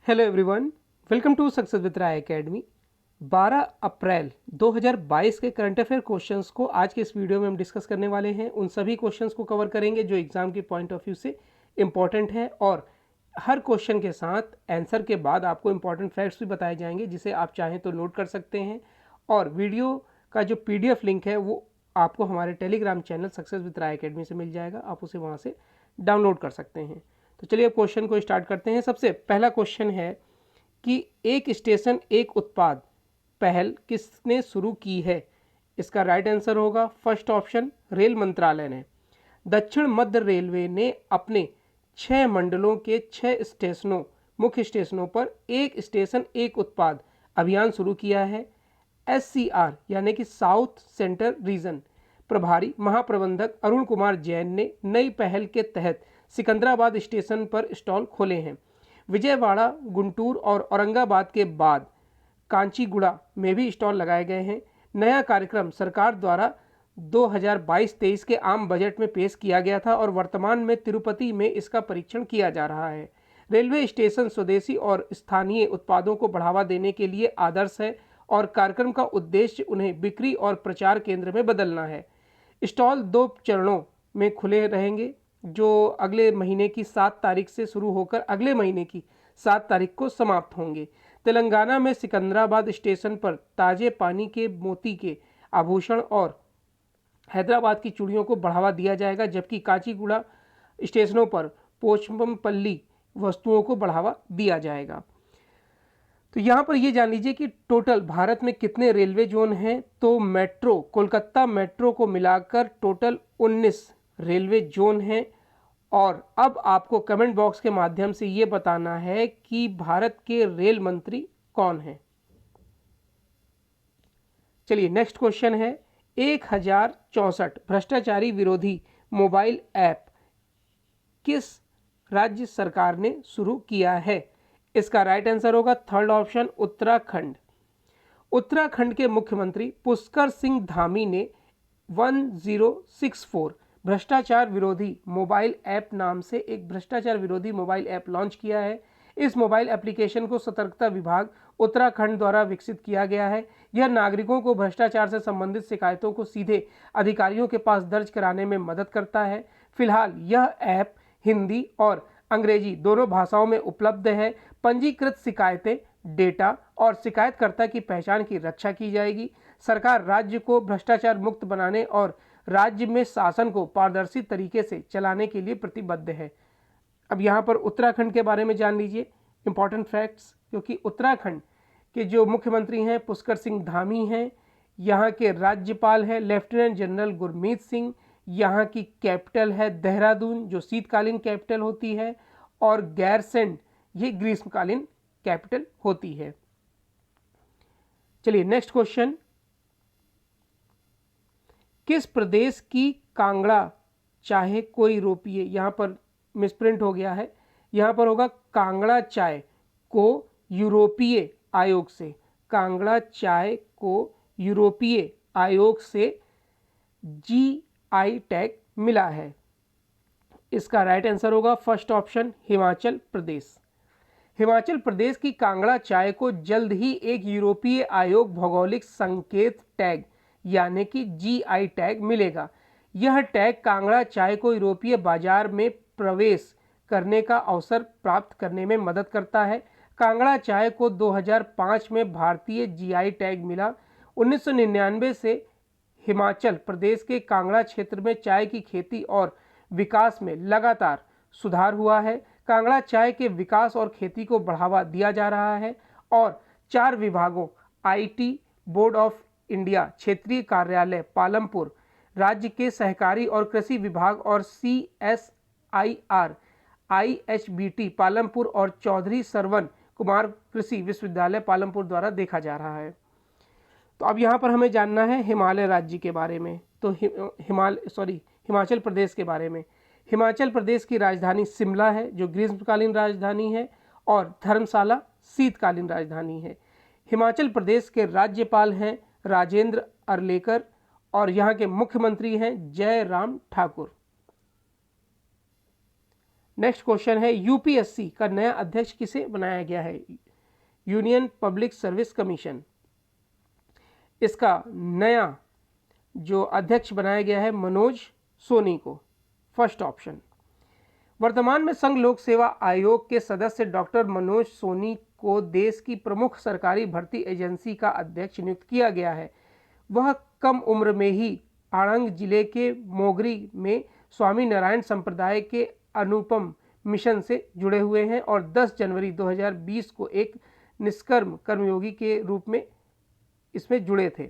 Hello everyone, welcome to success with Rai academy. 12 अप्रैल 2022 के current affair questions को आज के इस वीडियो में हम डिस्कस करने वाले हैं। उन सभी क्वेश्चंस को कवर करेंगे जो एग्जाम के पॉइंट ऑफ व्यू से इंपॉर्टेंट है, और हर क्वेश्चन के साथ आंसर के बाद आपको इंपॉर्टेंट फैक्ट्स भी बताए जाएंगे जिसे आप चाहें तो नोट कर सकते हैं। और वीडियो का जो PDF लिंक है वो आपको हमारे Telegram channel success with Rai academy से मिल जाएगा, आप उसे वहाँ से डाउनलोड कर सकते हैं। तो चलिए अब क्वेश्चन को स्टार्ट करते हैं। सबसे पहला क्वेश्चन है कि एक स्टेशन एक उत्पाद पहल किसने शुरू की है। इसका राइट आंसर होगा फर्स्ट ऑप्शन, रेल मंत्रालय ने। दक्षिण मध्य रेलवे ने अपने 6 मंडलों के 6 स्टेशनों मुख्य स्टेशनों पर एक स्टेशन एक उत्पाद अभियान शुरू किया है। SCR यानी कि साउथ सेंट्रल रीजन प्रभारी महाप्रबंधक अरुण कुमार जैन ने नई पहल के तहत सिकंदराबाद स्टेशन पर स्टॉल खोले हैं। विजयवाड़ा, गुंटूर और औरंगाबाद के बाद कांचीगुड़ा में भी स्टॉल लगाए गए हैं। नया कार्यक्रम सरकार द्वारा 2022-23 के आम बजट में पेश किया गया था और वर्तमान में तिरुपति में इसका परीक्षण किया जा रहा है। रेलवे स्टेशन स्वदेशी और स्थानीय उत्पादों को बढ़ावा देने के लिए आदर्श है और कार्यक्रम का उद्देश्य उन्हें बिक्री और प्रचार केंद्र में बदलना है। स्टॉल 2 चरणों में खुले रहेंगे, जो अगले महीने की 7 तारीख से शुरू होकर अगले महीने की 7 तारीख को समाप्त होंगे। तेलंगाना में सिकंदराबाद स्टेशन पर ताजे पानी के मोती के आभूषण और हैदराबाद की चूड़ियों को बढ़ावा दिया जाएगा, जबकि काचीगुड़ा स्टेशनों पर पोचमपल्ली वस्तुओं को बढ़ावा दिया जाएगा। तो यहाँ पर ये जान लीजिए कि टोटल भारत में कितने रेलवे जोन हैं। तो मेट्रो, कोलकाता मेट्रो को मिलाकर टोटल 19 रेलवे जोन हैं। और अब आपको कमेंट बॉक्स के माध्यम से ये बताना है कि भारत के रेल मंत्री कौन हैं। चलिए नेक्स्ट क्वेश्चन है, 1064 भ्रष्टाचारी विरोधी मोबाइल ऐप किस राज्य सरकार ने शुरू किया है। इसका राइट आंसर होगा थर्ड ऑप्शन, उत्तराखंड। उत्तराखंड के मुख्यमंत्री पुष्कर सिंह धामी ने 1064 भ्रष्टाचार विरोधी मोबाइल ऐप नाम से एक भ्रष्टाचार विरोधी मोबाइल ऐप लॉन्च किया है। इस मोबाइल एप्लीकेशन को सतर्कता विभाग उत्तराखंड द्वारा विकसित किया गया है। यह नागरिकों को भ्रष्टाचार से संबंधित शिकायतों को सीधे अधिकारियों के पास दर्ज कराने में मदद करता है। फिलहाल यह ऐप हिंदी और अंग्रेजी दोनों भाषाओं में उपलब्ध है। पंजीकृत शिकायतें, डेटा और शिकायतकर्ता की पहचान की रक्षा की जाएगी। सरकार राज्य को भ्रष्टाचार मुक्त बनाने और राज्य में शासन को पारदर्शी तरीके से चलाने के लिए प्रतिबद्ध है। अब यहाँ पर उत्तराखंड के बारे में जान लीजिए इंपॉर्टेंट फैक्ट्स, क्योंकि उत्तराखंड के जो मुख्यमंत्री हैं पुष्कर सिंह धामी हैं। यहाँ के राज्यपाल है लेफ्टिनेंट जनरल गुरमीत सिंह। यहाँ की कैपिटल है देहरादून, जो शीतकालीन कैपिटल होती है, और गैरसैंण ये ग्रीष्मकालीन कैपिटल होती है। चलिए नेक्स्ट क्वेश्चन, किस प्रदेश की कांगड़ा चाहे कोई रोपिए, यहाँ पर मिसप्रिंट हो गया है, यहाँ पर होगा कांगड़ा चाय को यूरोपीय आयोग से, कांगड़ा चाय को यूरोपीय आयोग से GI टैग मिला है। इसका राइट आंसर होगा फर्स्ट ऑप्शन, हिमाचल प्रदेश। हिमाचल प्रदेश की कांगड़ा चाय को जल्द ही एक यूरोपीय आयोग भौगोलिक संकेत टैग यानी कि GI टैग मिलेगा। यह टैग कांगड़ा चाय को यूरोपीय बाजार में प्रवेश करने का अवसर प्राप्त करने में मदद करता है। कांगड़ा चाय को 2005 में भारतीय GI टैग मिला। 1999 से हिमाचल प्रदेश के कांगड़ा क्षेत्र में चाय की खेती और विकास में लगातार सुधार हुआ है। कांगड़ा चाय के विकास और खेती को बढ़ावा दिया जा रहा है और 4 विभागों IT, बोर्ड ऑफ इंडिया क्षेत्रीय कार्यालय पालमपुर, राज्य के सहकारी और कृषि विभाग और CSIR IHBT पालमपुर और चौधरी सरवन कुमार कृषि विश्वविद्यालय पालमपुर द्वारा देखा जा रहा है। तो अब यहाँ पर हमें जानना है हिमालय राज्य के बारे में, तो हिमाचल प्रदेश के बारे में। हिमाचल प्रदेश की राजधानी शिमला है, जो ग्रीष्मकालीन राजधानी है, और धर्मशाला शीतकालीन राजधानी है। हिमाचल प्रदेश के राज्यपाल हैं राजेंद्र अर्लेकर और यहाँ के मुख्यमंत्री हैं जयराम ठाकुर। नेक्स्ट क्वेश्चन है यूपीएससी का नया अध्यक्ष किसे बनाया गया है? Union public service commission. इसका नया जो अध्यक्ष बनाया गया है मनोज सोनी को, फर्स्ट ऑप्शन। वर्तमान में संघ लोक सेवा आयोग के सदस्य डॉक्टर मनोज सोनी को देश की प्रमुख सरकारी भर्ती एजेंसी का अध्यक्ष नियुक्त किया गया है। वह कम उम्र में ही आणंद जिले के मोगरी में स्वामी नारायण संप्रदाय के अनुपम मिशन से जुड़े हुए हैं और 10 जनवरी 2020 को एक निष्कर्म कर्मयोगी के रूप में इसमें जुड़े थे।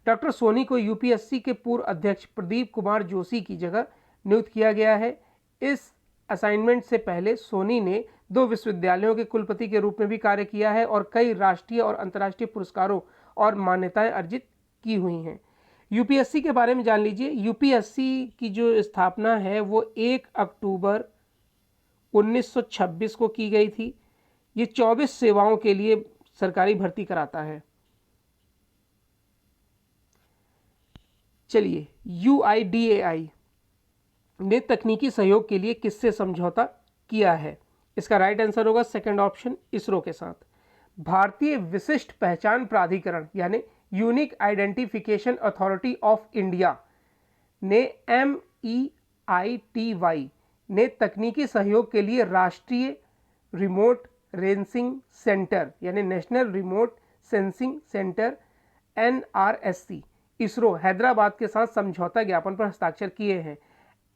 डॉक्टर सोनी को यूपीएससी के पूर्व अध्यक्ष प्रदीप कुमार जोशी की जगह नियुक्त किया गया है। इस असाइनमेंट से पहले सोनी ने 2 विश्वविद्यालयों के कुलपति के रूप में भी कार्य किया है और कई राष्ट्रीय और अंतर्राष्ट्रीय पुरस्कारों और मान्यताएं अर्जित की हुई हैं। यूपीएससी के बारे में जान लीजिए। यूपीएससी की जो स्थापना है वो 1 अक्टूबर 1926 को की गई थी। ये 24 सेवाओं के लिए सरकारी भर्ती कराता है। चलिए, UIDAI ने तकनीकी सहयोग के लिए किससे समझौता किया है? इसका राइट आंसर होगा सेकंड ऑप्शन, इसरो के साथ। भारतीय विशिष्ट पहचान प्राधिकरण यानी unique identification authority of India ने MEITY ने तकनीकी सहयोग के लिए राष्ट्रीय रिमोट सेंसिंग सेंटर यानी national remote sensing centre NRSC ISRO Hyderabad के साथ समझौता ज्ञापन पर हस्ताक्षर किए हैं।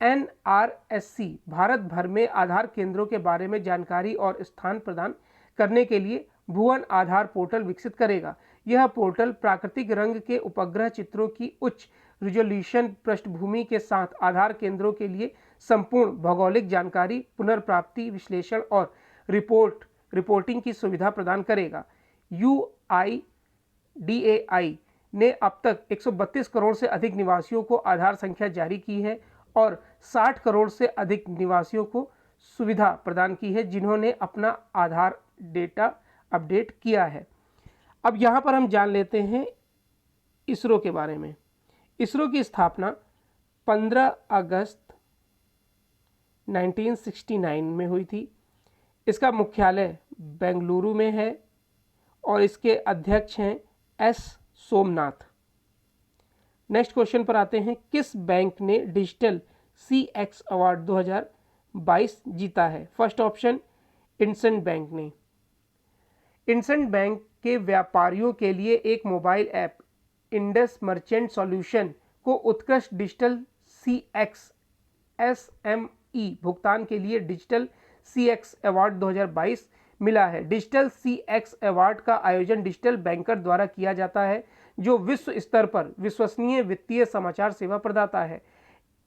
NRSC भारत भर में आधार केंद्रों के बारे में जानकारी और स्थान प्रदान करने के लिए भुवन आधार पोर्टल विकसित करेगा। यह पोर्टल प्राकृतिक रंग के उपग्रह चित्रों की उच्च रिजोल्यूशन पृष्ठभूमि के साथ आधार केंद्रों के लिए संपूर्ण भौगोलिक जानकारी, पुनर्प्राप्ति, विश्लेषण और रिपोर्टिंग की सुविधा प्रदान करेगा। UIDAI ने अब तक 132 करोड़ से अधिक निवासियों को आधार संख्या जारी की है और 60 करोड़ से अधिक निवासियों को सुविधा प्रदान की है जिन्होंने अपना आधार डेटा अपडेट किया है। अब यहाँ पर हम जान लेते हैं इसरो के बारे में। इसरो की स्थापना 15 अगस्त 1969 में हुई थी। इसका मुख्यालय बेंगलुरु में है और इसके अध्यक्ष हैं S सोमनाथ। नेक्स्ट क्वेश्चन पर आते हैं। किस बैंक ने डिजिटल CX अवार्ड 2022 जीता है? फर्स्ट ऑप्शन, इंडसइंड बैंक ने। इंडसइंड बैंक के व्यापारियों के लिए एक mobile app Indus merchant solution को उत्कृष्ट डिजिटल CX SME भुगतान के लिए डिजिटल CX अवार्ड 2022 मिला है। डिजिटल CX अवार्ड का आयोजन डिजिटल बैंकर द्वारा किया जाता है जो विश्व स्तर पर विश्वसनीय वित्तीय समाचार सेवा प्रदाता है।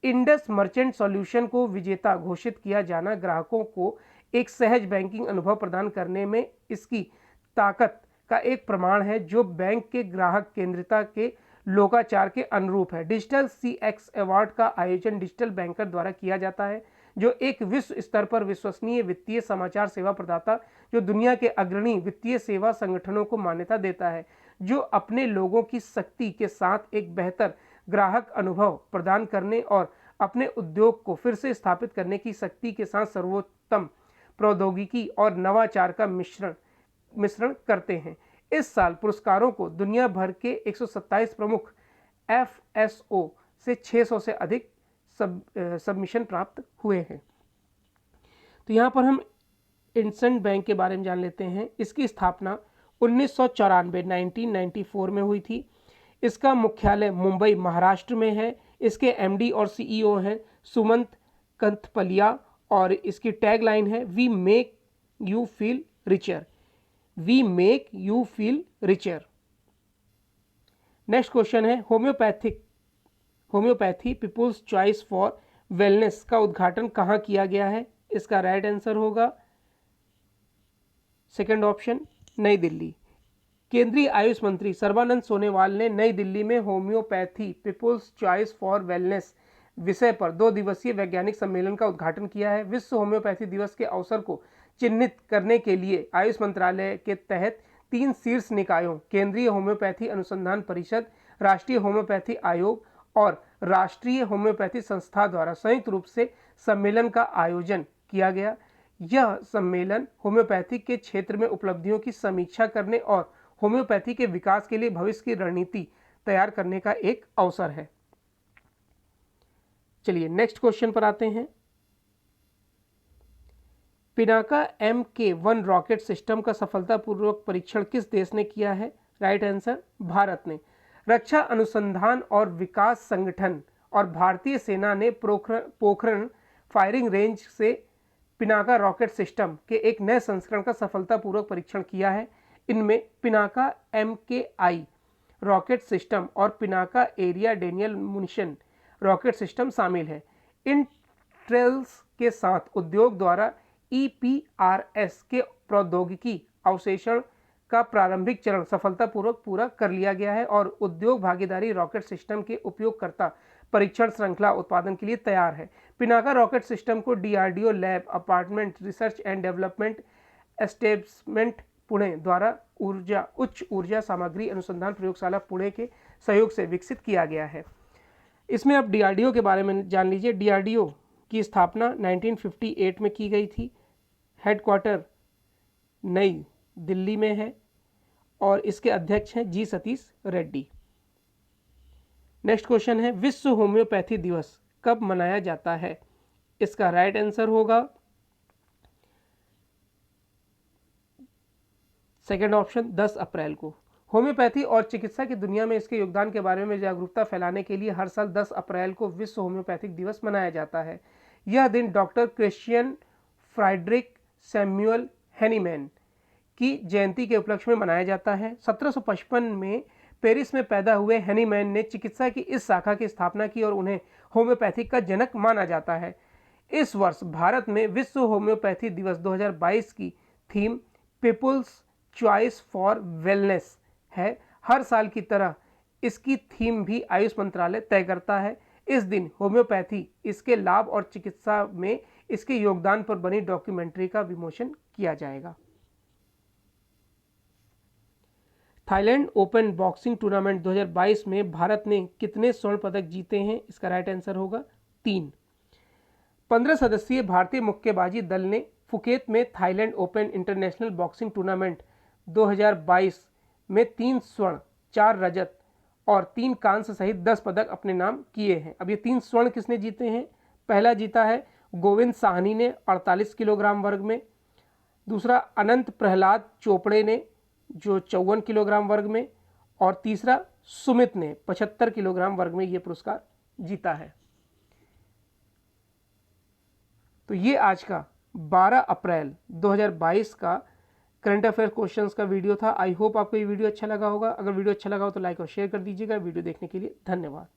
इंडस मर्चेंट सॉल्यूशन को विजेता घोषित किया जाना ग्राहकों को एक सहज बैंकिंग अनुभव प्रदान करने में इसकी ताकत का एक प्रमाण है जो बैंक के ग्राहक केंद्रिता के लोकाचार के अनुरूप है। डिजिटल CX अवार्ड का आयोजन डिजिटल बैंकर द्वारा किया जाता है जो एक विश्व स्तर पर विश्वसनीय वित्तीय समाचार सेवा प्रदाता जो दुनिया के अग्रणी वित्तीय सेवा संगठनों को मान्यता देता है, जो अपने लोगों की शक्ति के साथ एक बेहतर ग्राहक अनुभव प्रदान करने और अपने उद्योग को फिर से स्थापित करने की शक्ति के साथ सर्वोत्तम प्रौद्योगिकी और नवाचार का मिश्रण करते हैं। इस साल पुरस्कारों को दुनिया भर के 127 प्रमुख FSO से 600 से अधिक सबमिशन प्राप्त हुए हैं। तो यहाँ पर हम इंडसइंड बैंक के बारे में जान लेते हैं। इसकी स्थापना 1994 में हुई थी। इसका मुख्यालय मुंबई महाराष्ट्र में है। इसके MD और CEO हैं सुमंत कंथपलिया और इसकी टैगलाइन है we make you feel richer. We make you feel richer. Next question है homoeopathy people's choice for wellness का उद्घाटन कहाँ किया गया है? इसका राइट आंसर होगा सेकंड ऑप्शन, नई दिल्ली। केंद्रीय आयुष मंत्री सर्बानंद सोनोवाल ने नई दिल्ली में homoeopathy people's choice for wellness विषय पर 2 दिवसीय वैज्ञानिक सम्मेलन का उद्घाटन किया है। विश्व होम्योपैथी दिवस के अवसर को चिन्हित करने के लिए आयुष मंत्रालय के तहत 3 शीर्ष निकायों केंद्रीय होम्योपैथी अनुसंधान परिषद, राष्ट्रीय होम्योपैथी आयोग और राष्ट्रीय होम्योपैथी संस्था द्वारा संयुक्त रूप से सम्मेलन का आयोजन किया गया। यह सम्मेलन होम्योपैथी के क्षेत्र में उपलब्धियों की समीक्षा करने और होम्योपैथी के विकास के लिए भविष्य की रणनीति तैयार करने का एक अवसर है। चलिए नेक्स्ट क्वेश्चन पर आते हैं। पिनाका MK-1 रॉकेट सिस्टम का सफलतापूर्वक परीक्षण किस देश ने किया है? राइट आंसर भारत ने। रक्षा अनुसंधान और विकास संगठन और भारतीय सेना ने पोखरण फायरिंग रेंज से पिनाका रॉकेट सिस्टम के एक नए संस्करण का सफलतापूर्वक परीक्षण किया है। इनमें पिनाका MKI रॉकेट सिस्टम और Pinaka area Daniel munition rocket system शामिल है। इन ट्रेल्स के साथ उद्योग द्वारा EPRS के प्रौद्योगिकी अवशेषण का प्रारंभिक चरण सफलतापूर्वक पूरा कर लिया गया है और उद्योग भागीदारी रॉकेट सिस्टम के उपयोगकर्ता परीक्षण श्रृंखला उत्पादन के लिए तैयार है। पिनाका रॉकेट सिस्टम को DRDO lab apartment research and development establishment Pune द्वारा उच्च ऊर्जा सामग्री अनुसंधान प्रयोगशाला पुणे के सहयोग से विकसित किया गया है। इसमें अब DRDO के बारे में जान लीजिए। DRDO की स्थापना 1958 में की गई थी। हेडक्वार्टर नई दिल्ली में है और इसके अध्यक्ष हैं जी सतीश रेड्डी। नेक्स्ट क्वेश्चन है, विश्व होम्योपैथी दिवस कब मनाया जाता है? इसका राइट आंसर होगा सेकंड ऑप्शन 10 अप्रैल को। होम्योपैथी और चिकित्सा की दुनिया में इसके योगदान के बारे में जागरूकता फैलाने के लिए हर साल 10 अप्रैल को विश्व होम्योपैथिक दिवस मनाया जाता है। यह दिन डॉक्टर क्रिश्चियन फ्राइड्रिक सैमुअल हैनीमैन की जयंती के उपलक्ष्य में मनाया जाता है। 1755 में पेरिस में पैदा हुए हैनीमैन ने चिकित्सा की इस शाखा की स्थापना की और उन्हें होम्योपैथी का जनक माना जाता है। इस वर्ष भारत में विश्व होम्योपैथी दिवस 2022 की theme people's choice for wellness है। हर साल की तरह इसकी थीम भी आयुष मंत्रालय तय करता है। इस दिन होम्योपैथी, इसके लाभ और चिकित्सा में इसके योगदान पर बनी डॉक्यूमेंट्री का विमोचन किया जाएगा। थाईलैंड ओपन बॉक्सिंग टूर्नामेंट 2022 में भारत ने कितने स्वर्ण पदक जीते हैं? इसका राइट आंसर होगा 3। 15 सदस्यीय भारतीय मुक्केबाजी दल ने फुकेत में Thailand open international boxing tournament 2022 में 3 स्वर्ण, 4 रजत और 3 कांस्य सहित 10 पदक अपने नाम किए हैं। अब ये 3 स्वर्ण किसने जीते हैं? पहला जीता है गोविंद साहनी ने 48 किलोग्राम वर्ग में, दूसरा अनंत प्रहलाद चोपड़े ने जो 54 किलोग्राम वर्ग में, और तीसरा सुमित ने 75 किलोग्राम वर्ग में ये पुरस्कार जीता है। तो ये आज का 12 अप्रैल 2022 का करंट अफेयर क्वेश्चंस का वीडियो था। आई होप आपको ये वीडियो अच्छा लगा होगा। अगर वीडियो अच्छा लगा हो तो लाइक और शेयर कर दीजिएगा। वीडियो देखने के लिए धन्यवाद।